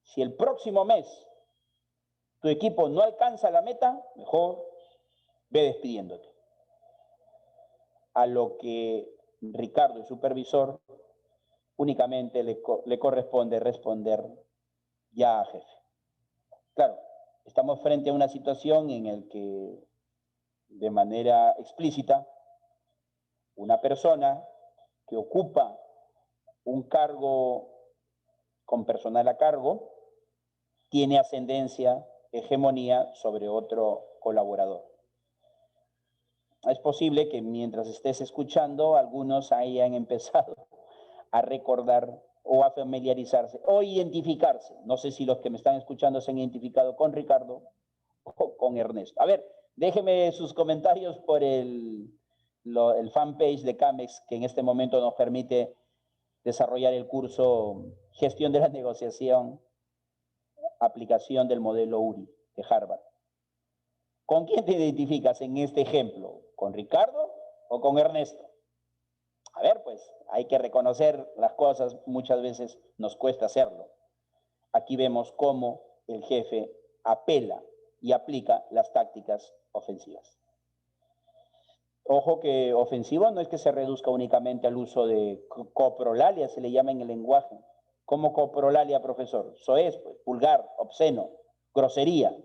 si el próximo mes tu equipo no alcanza la meta, mejor ve despidiéndote. A lo que Ricardo, el supervisor, únicamente le corresponde responder, ya, jefe. Claro, estamos frente a una situación en la que, de manera explícita, una persona que ocupa un cargo con personal a cargo tiene ascendencia, hegemonía sobre otro colaborador. es posible que mientras estés escuchando, algunos hayan empezado a recordar o a familiarizarse o identificarse. No sé si los que me están escuchando se han identificado con Ricardo o con Ernesto. A ver, déjeme sus comentarios por el fanpage de CAMEX, que en este momento nos permite desarrollar el curso Gestión de la Negociación, aplicación del modelo URI de Harvard. ¿Con quién te identificas en este ejemplo? ¿Con Ricardo o con Ernesto? A ver, pues hay que reconocer las cosas, muchas veces nos cuesta hacerlo. Aquí vemos cómo el jefe apela y aplica las tácticas ofensivas. Ojo que ofensivo no es que se reduzca únicamente al uso de coprolalia, se le llama en el lenguaje. ¿Cómo coprolalia, profesor? Soez, pues, vulgar, obsceno, grosería.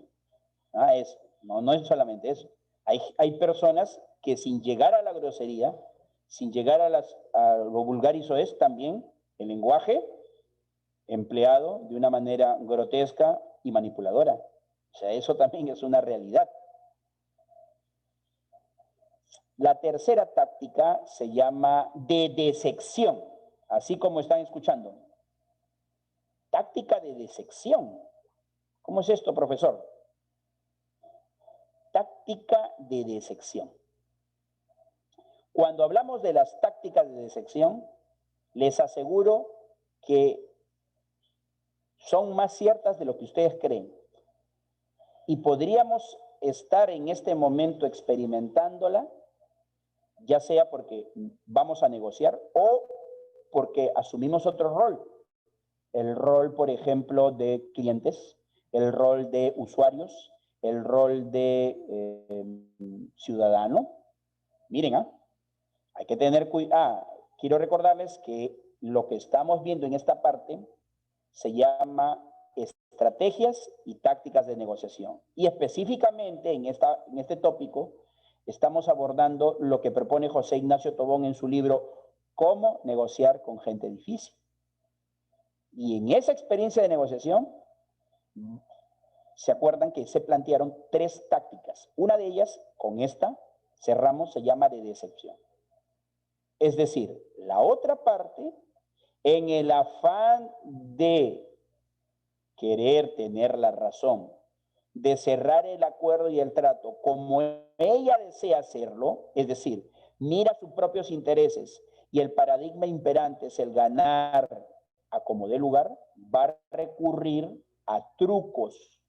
No es solamente eso. Hay personas que sin llegar a la grosería, sin llegar a lo vulgar y soez, también el lenguaje empleado de una manera grotesca y manipuladora. O sea, eso también es una realidad. La tercera táctica se llama de desección, así como están escuchando. Táctica de desección. ¿Cómo es esto, profesor? Táctica de desección. Cuando hablamos de las tácticas de desección, les aseguro que son más ciertas de lo que ustedes creen. Y podríamos estar en este momento experimentándola, ya sea porque vamos a negociar o porque asumimos otro rol. El rol, por ejemplo, de clientes, el rol de usuarios, el rol de ciudadano. Miren, hay que tener cuidado. Quiero recordarles que lo que estamos viendo en esta parte se llama estrategias y tácticas de negociación. Y específicamente en este tópico estamos abordando lo que propone José Ignacio Tobón en su libro Cómo negociar con gente difícil. Y en esa experiencia de negociación, se acuerdan que se plantearon 3 tácticas. Una de ellas, con esta, cerramos, se llama de decepción. Es decir, la otra parte, en el afán de querer tener la razón, de cerrar el acuerdo y el trato como ella desea hacerlo, es decir, mira sus propios intereses y el paradigma imperante es el ganar a como dé lugar, va a recurrir a trucos.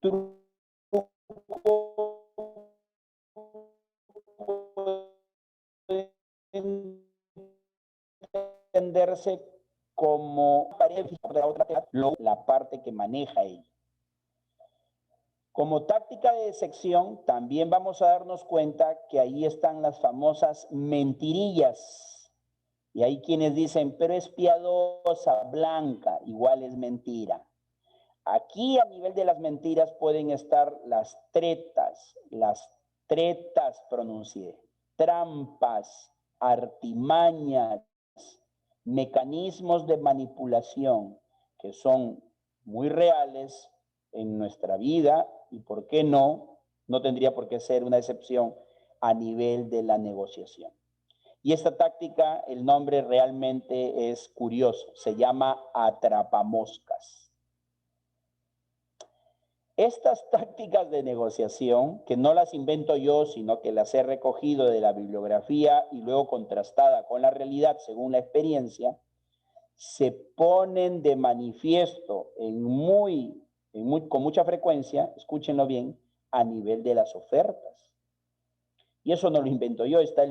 Truco entenderse como la parte que maneja ella. Como táctica de decepción, también vamos a darnos cuenta que ahí están las famosas mentirillas. Y hay quienes dicen, pero es piadosa, blanca, igual es mentira. Aquí a nivel de las mentiras pueden estar las tretas pronuncié, trampas, artimañas, mecanismos de manipulación que son muy reales en nuestra vida y por qué no tendría por qué ser una excepción a nivel de la negociación. Y esta táctica, el nombre realmente es curioso, se llama atrapamoscas. Estas tácticas de negociación, que no las invento yo, sino que las he recogido de la bibliografía y luego contrastada con la realidad según la experiencia, se ponen de manifiesto con mucha frecuencia, escúchenlo bien, a nivel de las ofertas. Y eso no lo invento yo, está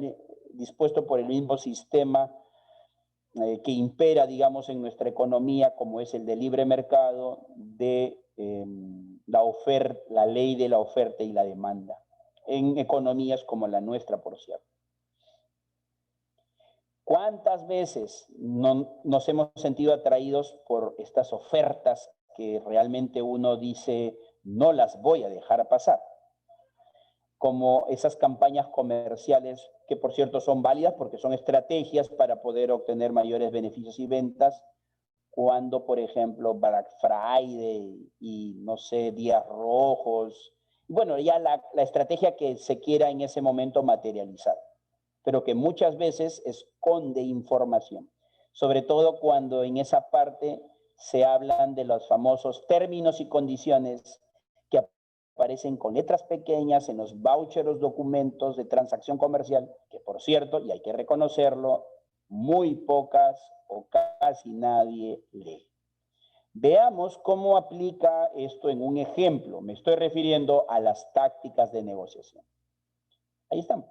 dispuesto por el mismo sistema que impera, digamos, en nuestra economía, como es el de libre mercado, de la ley de la oferta y la demanda, en economías como la nuestra, por cierto. ¿Cuántas veces nos hemos sentido atraídos por estas ofertas que realmente uno dice, no las voy a dejar pasar? Como esas campañas comerciales, que por cierto son válidas porque son estrategias para poder obtener mayores beneficios y ventas, cuando, por ejemplo, Black Friday y, no sé, días rojos. Bueno, ya la estrategia que se quiera en ese momento materializar, pero que muchas veces esconde información, sobre todo cuando en esa parte se hablan de los famosos términos y condiciones que aparecen con letras pequeñas en los vouchers, los documentos de transacción comercial, que por cierto, y hay que reconocerlo, muy pocas o casi nadie lee. Veamos cómo aplica esto en un ejemplo. Me estoy refiriendo a las tácticas de negociación. Ahí están.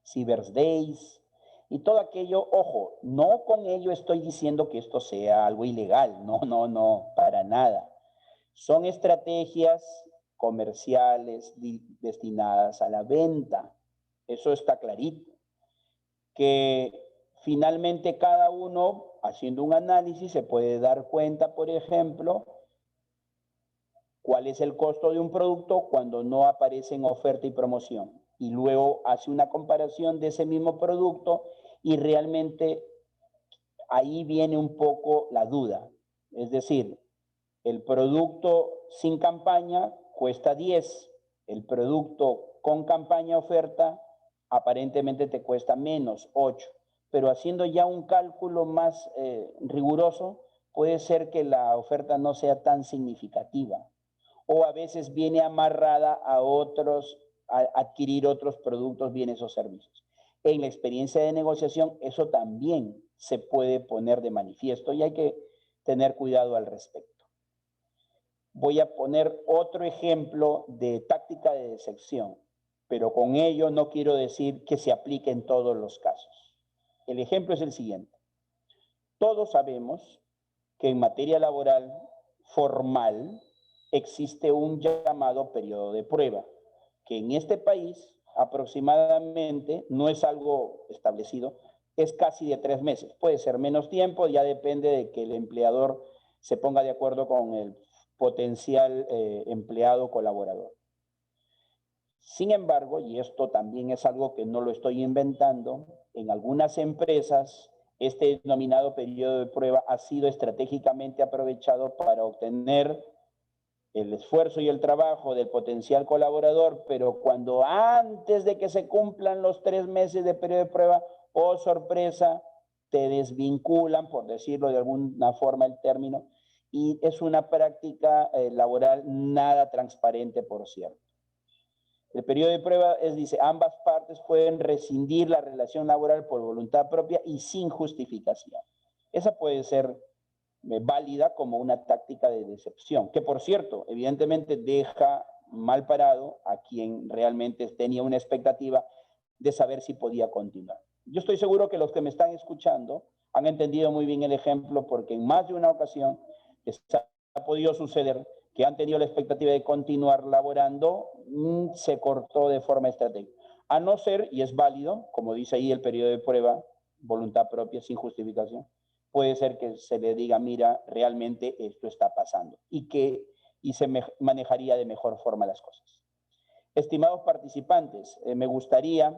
Cyber Days y todo aquello. Ojo, no con ello estoy diciendo que esto sea algo ilegal. No, para nada. Son estrategias comerciales destinadas a la venta. Eso está clarito. Que finalmente cada uno, haciendo un análisis, se puede dar cuenta, por ejemplo, cuál es el costo de un producto cuando no aparece en oferta y promoción. Y luego hace una comparación de ese mismo producto y realmente ahí viene un poco la duda. Es decir, el producto sin campaña cuesta 10, el producto con campaña oferta aparentemente te cuesta menos, 8. Pero haciendo ya un cálculo más riguroso, puede ser que la oferta no sea tan significativa. O a veces viene amarrada a adquirir otros productos, bienes o servicios. En la experiencia de negociación, eso también se puede poner de manifiesto y hay que tener cuidado al respecto. Voy a poner otro ejemplo de táctica de decepción, pero con ello no quiero decir que se aplique en todos los casos. El ejemplo es el siguiente. Todos sabemos que en materia laboral formal existe un llamado periodo de prueba, que en este país aproximadamente no es algo establecido, es casi de 3 meses. Puede ser menos tiempo, ya depende de que el empleador se ponga de acuerdo con el potencial empleado colaborador. Sin embargo, y esto también es algo que no lo estoy inventando, en algunas empresas este denominado periodo de prueba ha sido estratégicamente aprovechado para obtener el esfuerzo y el trabajo del potencial colaborador, pero cuando antes de que se cumplan los 3 meses de periodo de prueba, oh sorpresa, te desvinculan, por decirlo de alguna forma el término, y es una práctica laboral nada transparente, por cierto. El periodo de prueba dice, ambas partes pueden rescindir la relación laboral por voluntad propia y sin justificación. Esa puede ser válida como una táctica de decepción, que por cierto, evidentemente deja mal parado a quien realmente tenía una expectativa de saber si podía continuar. Yo estoy seguro que los que me están escuchando han entendido muy bien el ejemplo porque en más de una ocasión ha podido suceder que han tenido la expectativa de continuar laborando, se cortó de forma estratégica. A no ser, y es válido, como dice ahí el periodo de prueba, voluntad propia, sin justificación, puede ser que se le diga, mira, realmente esto está pasando y se manejaría de mejor forma las cosas. Estimados participantes, me gustaría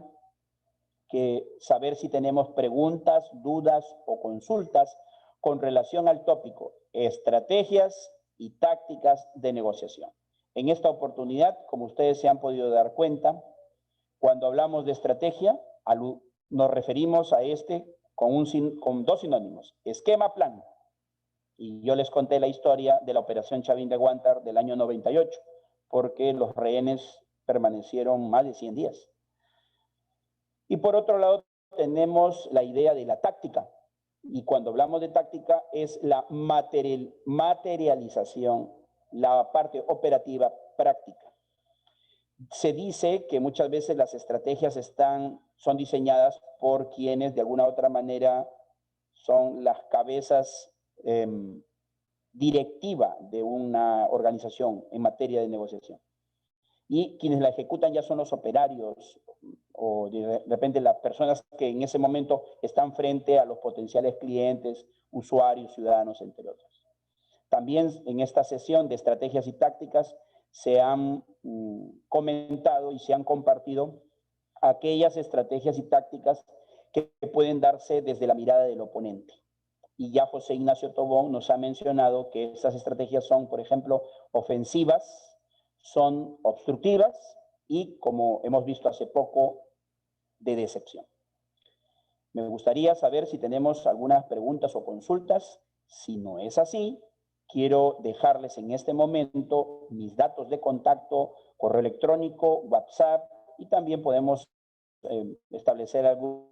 saber si tenemos preguntas, dudas o consultas con relación al tópico estrategias y tácticas de negociación. En esta oportunidad, como ustedes se han podido dar cuenta, cuando hablamos de estrategia, nos referimos a con 2 sinónimos, esquema-plan. Y yo les conté la historia de la operación Chavín de Guantar del año 98, porque los rehenes permanecieron más de 100 días. Y por otro lado, tenemos la idea de la táctica. Y cuando hablamos de táctica es la materialización, la parte operativa práctica. Se dice que muchas veces las estrategias son diseñadas por quienes de alguna u otra manera son las cabezas directiva de una organización en materia de negociación. Y quienes la ejecutan ya son los operarios o de repente las personas que en ese momento están frente a los potenciales clientes, usuarios, ciudadanos, entre otros. También en esta sesión de estrategias y tácticas se han comentado y se han compartido aquellas estrategias y tácticas que pueden darse desde la mirada del oponente. y ya José Ignacio Tobón nos ha mencionado que estas estrategias son, por ejemplo, ofensivas, son obstructivas y, como hemos visto hace poco, de decepción. Me gustaría saber si tenemos algunas preguntas o consultas. Si no es así, quiero dejarles en este momento mis datos de contacto, correo electrónico, WhatsApp, y también podemos establecer algún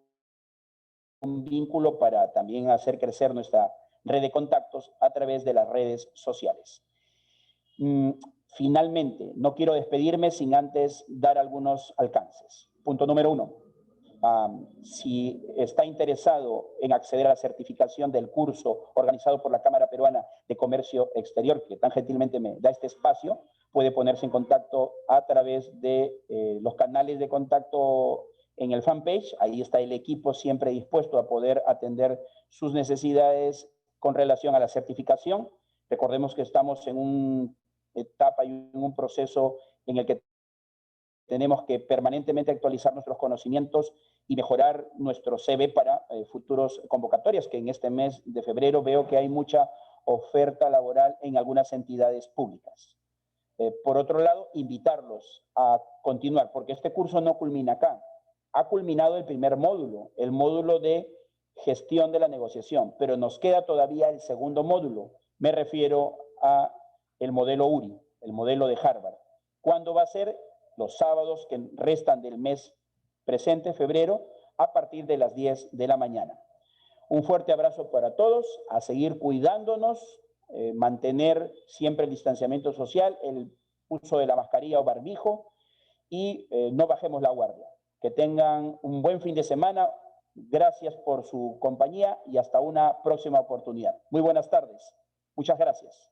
vínculo para también hacer crecer nuestra red de contactos a través de las redes sociales. Finalmente, no quiero despedirme sin antes dar algunos alcances. Punto número 1. Si está interesado en acceder a la certificación del curso organizado por la Cámara Peruana de Comercio Exterior, que tan gentilmente me da este espacio, puede ponerse en contacto a través de los canales de contacto en el fanpage. Ahí está el equipo siempre dispuesto a poder atender sus necesidades con relación a la certificación. Recordemos que estamos en una etapa y en un proceso en el que tenemos que permanentemente actualizar nuestros conocimientos y mejorar nuestro CV para futuros convocatorias, que en este mes de febrero veo que hay mucha oferta laboral en algunas entidades públicas. Por otro lado, invitarlos a continuar, porque este curso no culmina acá. Ha culminado el primer módulo, el módulo de gestión de la negociación, pero nos queda todavía el segundo módulo. Me refiero a el modelo URI, el modelo de Harvard. ¿Cuándo va a ser? Los sábados que restan del mes presente, febrero, a partir de las 10 de la mañana. Un fuerte abrazo para todos, a seguir cuidándonos, mantener siempre el distanciamiento social, el uso de la mascarilla o barbijo y no bajemos la guardia. Que tengan un buen fin de semana. Gracias por su compañía y hasta una próxima oportunidad. Muy buenas tardes. Muchas gracias.